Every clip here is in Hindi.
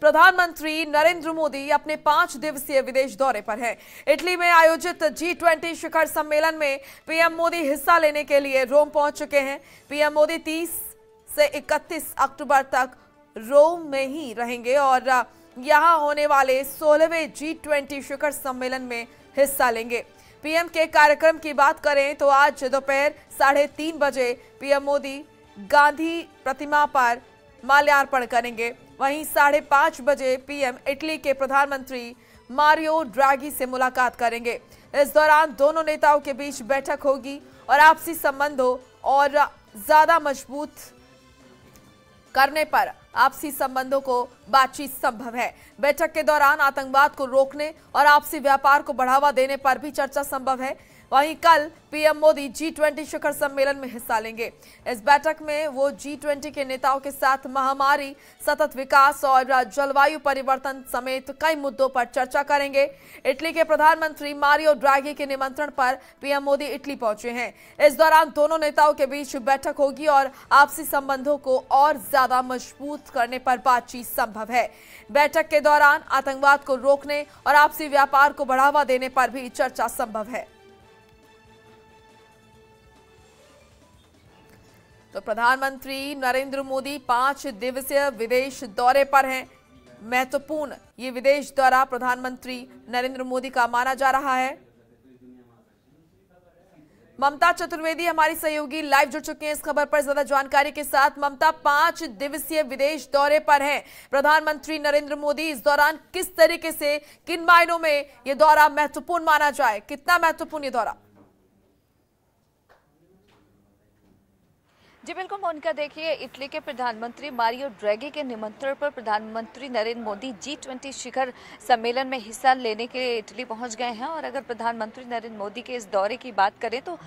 प्रधानमंत्री नरेंद्र मोदी अपने 5 दिवसीय विदेश दौरे पर हैं। इटली में आयोजित G20 शिखर सम्मेलन में पीएम मोदी हिस्सा लेने के लिए रोम पहुंच चुके हैं। पीएम मोदी 30 से 31 अक्टूबर तक रोम में ही रहेंगे और यहां होने वाले 16वें G20 शिखर सम्मेलन में हिस्सा लेंगे। पीएम के कार्यक्रम की बात करें तो आज दोपहर 3:30 बजे पीएम मोदी गांधी प्रतिमा पर माल्यार्पण करेंगे। वहीं 5:30 बजे पीएम इटली के प्रधानमंत्री मारियो ड्रैगी से मुलाकात करेंगे। इस दौरान दोनों नेताओं के बीच बैठक होगी और आपसी संबंधों और ज्यादा मजबूत करने पर आपसी संबंधों को बातचीत संभव है। बैठक के दौरान आतंकवाद को रोकने और आपसी व्यापार को बढ़ावा देने पर भी चर्चा संभव है। वहीं कल पीएम मोदी G20 शिखर सम्मेलन में हिस्सा लेंगे। इस बैठक में वो G20 के नेताओं के साथ महामारी, सतत विकास और जलवायु परिवर्तन समेत कई मुद्दों पर चर्चा करेंगे। इटली के प्रधानमंत्री मारियो ड्रैगी के निमंत्रण पर पीएम मोदी इटली पहुंचे हैं। इस दौरान दोनों नेताओं के बीच बैठक होगी और आपसी संबंधों को और ज्यादा मजबूत करने पर बातचीत संभव है। बैठक के दौरान आतंकवाद को रोकने और आपसी व्यापार को बढ़ावा देने पर भी चर्चा संभव है। तो प्रधानमंत्री नरेंद्र मोदी 5 दिवसीय विदेश दौरे पर हैं। महत्वपूर्ण ये विदेश दौरा प्रधानमंत्री नरेंद्र मोदी का माना जा रहा है। ममता चतुर्वेदी हमारी सहयोगी लाइव जुड़ चुके हैं इस खबर पर ज्यादा जानकारी के साथ। ममता, 5 दिवसीय विदेश दौरे पर हैं प्रधानमंत्री नरेंद्र मोदी। इस दौरान किस तरीके से, किन मायनों में ये दौरा महत्वपूर्ण माना जाए, कितना महत्वपूर्ण ये दौरा? जी बिल्कुल मोनिका, देखिए इटली के प्रधानमंत्री मारियो ड्रैगी के निमंत्रण पर प्रधानमंत्री नरेंद्र मोदी G20 शिखर सम्मेलन में हिस्सा लेने के लिए इटली पहुंच गए हैं। और अगर प्रधानमंत्री नरेंद्र मोदी के इस दौरे की बात करें तो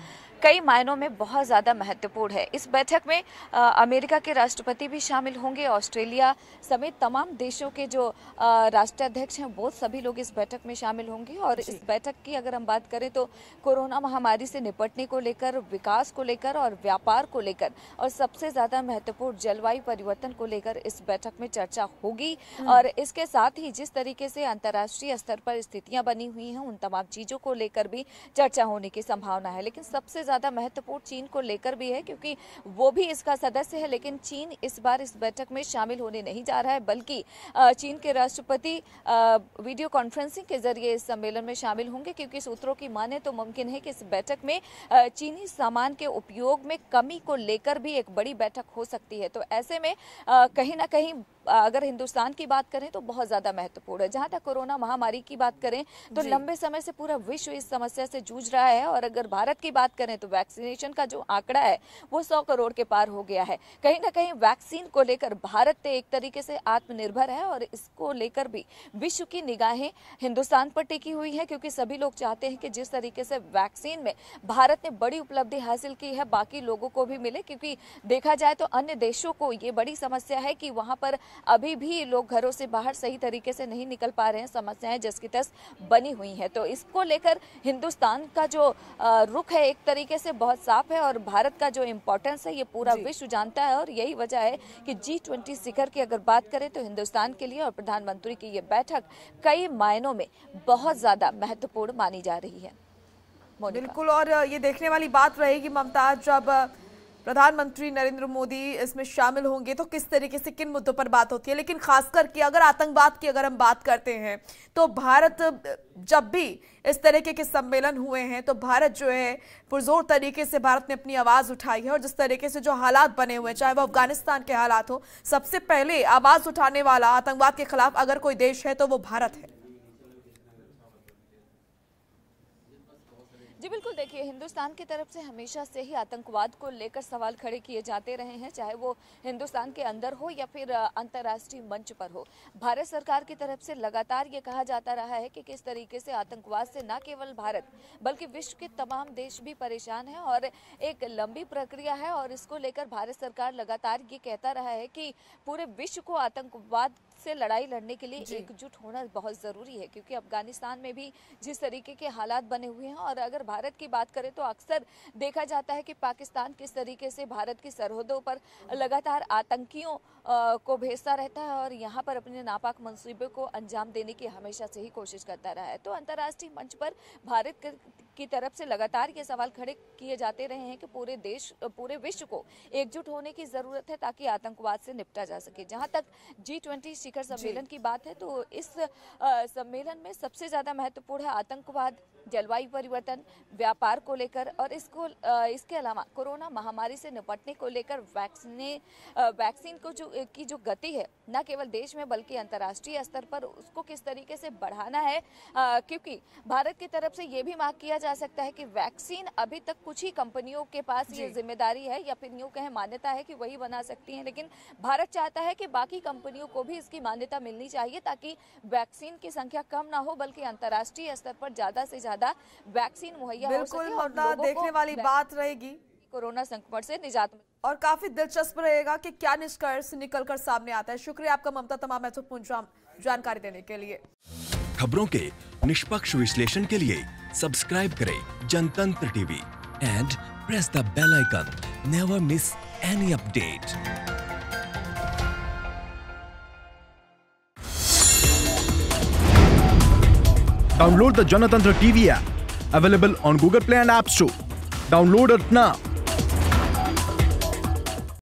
कई मायनों में बहुत ज़्यादा महत्वपूर्ण है। इस बैठक में अमेरिका के राष्ट्रपति भी शामिल होंगे, ऑस्ट्रेलिया समेत तमाम देशों के जो राष्ट्राध्यक्ष हैं वो सभी लोग इस बैठक में शामिल होंगे। और इस बैठक की अगर हम बात करें तो कोरोना महामारी से निपटने को लेकर, विकास को लेकर और व्यापार को लेकर और सबसे ज़्यादा महत्वपूर्ण जलवायु परिवर्तन को लेकर इस बैठक में चर्चा होगी। और इसके साथ ही जिस तरीके से अंतर्राष्ट्रीय स्तर पर स्थितियां बनी हुई हैं उन तमाम चीज़ों को लेकर भी चर्चा होने की संभावना है। लेकिन सबसे ज़्यादा महत्वपूर्ण चीन को लेकर भी है, क्योंकि वो भी इसका सदस्य है। लेकिन चीन इस बार इस बैठक में शामिल होने नहीं जा रहा है, बल्कि चीन के राष्ट्रपति वीडियो कॉन्फ्रेंसिंग के जरिए इस सम्मेलन में शामिल होंगे। क्योंकि सूत्रों की माने तो मुमकिन है कि इस बैठक में चीनी सामान के उपयोग में कमी को लेकर भी एक बड़ी बैठक हो सकती है। तो ऐसे में कहीं ना कहीं अगर हिंदुस्तान की बात करें तो बहुत ज़्यादा महत्वपूर्ण है। जहाँ तक कोरोना महामारी की बात करें तो लंबे समय से पूरा विश्व इस समस्या से जूझ रहा है। और अगर भारत की बात करें तो वैक्सीनेशन का जो आंकड़ा है वो 100 करोड़ के पार हो गया है। कहीं ना कहीं वैक्सीन को लेकर भारत एक तरीके से आत्मनिर्भर है और इसको लेकर भी विश्व की निगाहें हिंदुस्तान पर टिकी हुई है। क्योंकि सभी लोग चाहते हैं कि जिस तरीके से वैक्सीन में भारत ने बड़ी उपलब्धि हासिल की है बाकी लोगों को भी मिले। क्योंकि देखा जाए तो अन्य देशों को ये बड़ी समस्या है कि वहाँ पर अभी भी लोग घरों से बाहर सही तरीके से नहीं निकल पा रहे हैं, समस्याएं जस की तस बनी हुई हैं। तो इसको लेकर हिंदुस्तान का जो रुख है एक तरीके से बहुत साफ है और भारत का जो इम्पोर्टेंस है ये पूरा विश्व जानता है। और यही वजह है कि G20 शिखर की अगर बात करें तो हिंदुस्तान के लिए और प्रधानमंत्री की ये बैठक कई मायनों में बहुत ज्यादा महत्वपूर्ण मानी जा रही है। बिल्कुल, और ये देखने वाली बात रहेगी ममता, जब प्रधानमंत्री नरेंद्र मोदी इसमें शामिल होंगे तो किस तरीके से, किन मुद्दों पर बात होती है। लेकिन खासकर कि अगर आतंकवाद की अगर हम बात करते हैं तो भारत, जब भी इस तरीके के सम्मेलन हुए हैं तो भारत जो है पुरजोर तरीके से भारत ने अपनी आवाज़ उठाई है। और जिस तरीके से जो हालात बने हुए हैं, चाहे वो अफगानिस्तान के हालात हो, सबसे पहले आवाज़ उठाने वाला आतंकवाद के खिलाफ अगर कोई देश है तो वो भारत है। जी बिल्कुल, देखिए हिंदुस्तान की तरफ से हमेशा से ही आतंकवाद को लेकर सवाल खड़े किए जाते रहे हैं, चाहे वो हिंदुस्तान के अंदर हो या फिर अंतर्राष्ट्रीय मंच पर हो। भारत सरकार की तरफ से लगातार ये कहा जाता रहा है कि किस तरीके से आतंकवाद से न केवल भारत बल्कि विश्व के तमाम देश भी परेशान हैं और एक लंबी प्रक्रिया है। और इसको लेकर भारत सरकार लगातार ये कहता रहा है कि पूरे विश्व को आतंकवाद से लड़ाई लड़ने के लिए एकजुट होना बहुत ज़रूरी है, क्योंकि अफगानिस्तान में भी जिस तरीके के हालात बने हुए हैं, और अगर भारत की बात करें तो अक्सर देखा जाता है कि पाकिस्तान किस तरीके से भारत की सरहदों पर लगातार आतंकियों को भेजता रहता है और यहाँ पर अपने नापाक मंसूबे को अंजाम देने की हमेशा से ही कोशिश करता रहा है। तो अंतर्राष्ट्रीय मंच पर भारत की तरफ से लगातार ये सवाल खड़े किए जाते रहे हैं कि पूरे विश्व को एकजुट होने की जरूरत है ताकि आतंकवाद से निपटा जा सके। जहां तक G20 शिखर सम्मेलन की बात है तो इस सम्मेलन में सबसे ज्यादा महत्वपूर्ण है आतंकवाद, जलवायु परिवर्तन, व्यापार को लेकर, और इसके अलावा कोरोना महामारी से निपटने को लेकर वैक्सीन को की जो गति है न केवल देश में बल्कि अंतर्राष्ट्रीय स्तर पर उसको किस तरीके से बढ़ाना है, क्योंकि भारत की तरफ से ये भी मांग किया जा सकता है कि वैक्सीन अभी तक कुछ ही कंपनियों के पास ये जिम्मेदारी है या फिर यूं कहें मान्यता है कि वही बना सकती हैं, लेकिन भारत चाहता है कि बाकी कंपनियों को भी इसकी मान्यता मिलनी चाहिए ताकि वैक्सीन की संख्या कम ना हो बल्कि अंतर्राष्ट्रीय स्तर पर ज्यादा से ज्यादा वैक्सीन मुहैया हो सके। बिल्कुल देखने वाली बात रहेगी कोरोना संकट से निजात और काफी दिलचस्प रहेगा कि क्या निष्कर्ष निकलकर सामने आता है। शुक्रिया आपका ममता तमाम महत्वपूर्ण जानकारी देने के लिए। खबरों के निष्पक्ष विश्लेषण के लिए सब्सक्राइब करें Janatantra TV and press the bell icon. Never miss any update. Download the Janatantra TV app, available on Google Play and App Store. Download it now.